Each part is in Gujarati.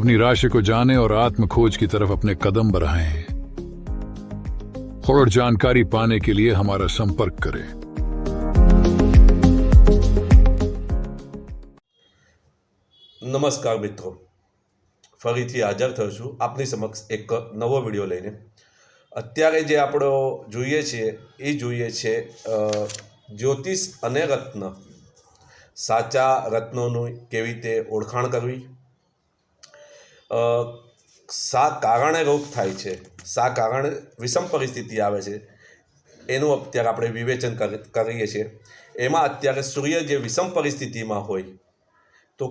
अपनी राशि को जाने और आत्म खोज की तरफ अपने कदम बढ़ाएं। और जानकारी पाने के लिए हमारा संपर्क करें। नमस्कार मित्रों, ફરીથી હાજર થયો છું આપની સમક્ષ એક નવો વિડીયો લઈને। અત્યારે જે આપણો જોઈએ છે જ્યોતિષ અને રત્ન, સાચા રત્નોનું કેવી રીતે ઓળખાણ કરવી, શા કારણે રોગ થાય છે, શા કારણે વિષમ પરિસ્થિતિ આવે છે, એનું અત્યારે આપણે વિવેચન કરીએ છીએ। એમાં અત્યારે સૂર્ય જે વિષમ પરિસ્થિતિમાં હોય તો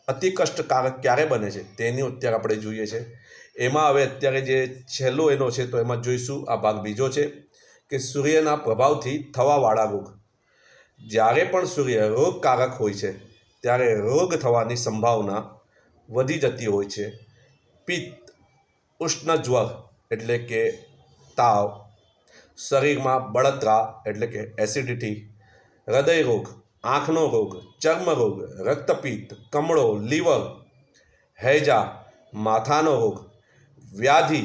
અતિ કષ્ટકારક ક્યારે બને છે તેની અત્યારે આપણે જોઈએ છે। એમાં હવે અત્યારે જે છેલ્લો એનો છે તો એમાં જોઈશું, આ ભાગ બીજો છે કે સૂર્યના પ્રભાવથી થવાવાળા રોગ। જ્યારે પણ સૂર્ય રોગકારક હોય છે ત્યારે રોગ થવાની સંભાવના વધી જતી હોય છે। પિત્ત, ઉષ્ણ જ્વર એટલે કે તાવ, શરીરમાં બળતરા એટલે કે એસિડિટી, હૃદય રોગ, આંખનો રોગ, ચર્મ રોગ, રક્તપિત્ત, કમળો, લીવર, હેજા, માથાનો રોગ, વ્યાધિ,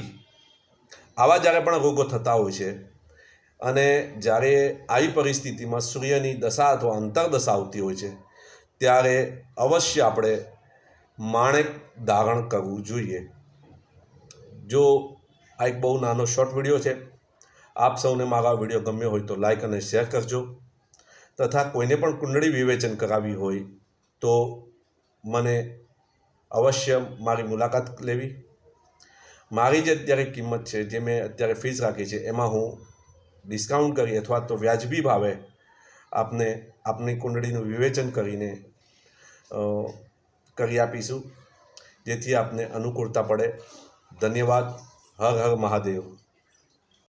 આવા જ્યારે પણ રોગો થતા હોય છે અને જ્યારે આવી પરિસ્થિતિમાં સૂર્યની દશા અથવા અંતરદશા આવતી હોય છે ત્યારે અવશ્ય આપણે માણેક ધારણ કરવું જોઈએ। જો આ એક બહુ નાનો શોર્ટ વિડીયો છે, આપ સૌને મારા વિડીયો ગમ્યો હોય તો લાઈક અને શેર કરજો, તથા કોઈને પણ કુંડળી વિવેચન કરાવી હોય તો મને અવશ્ય મારી મુલાકાત લેવી। મારી જે અત્યારે કિંમત છે, જે મેં અત્યારે ફીસ રાખી છે, એમાં હું ડિસ્કાઉન્ટ કરી અથવા તો વ્યાજબી ભાવે આપને આપની કુંડળીનું વિવેચન કરીને કરી આપીશું, જેથી આપને અનુકૂળતા પડે। ધન્યવાદ। હર હર મહાદેવ।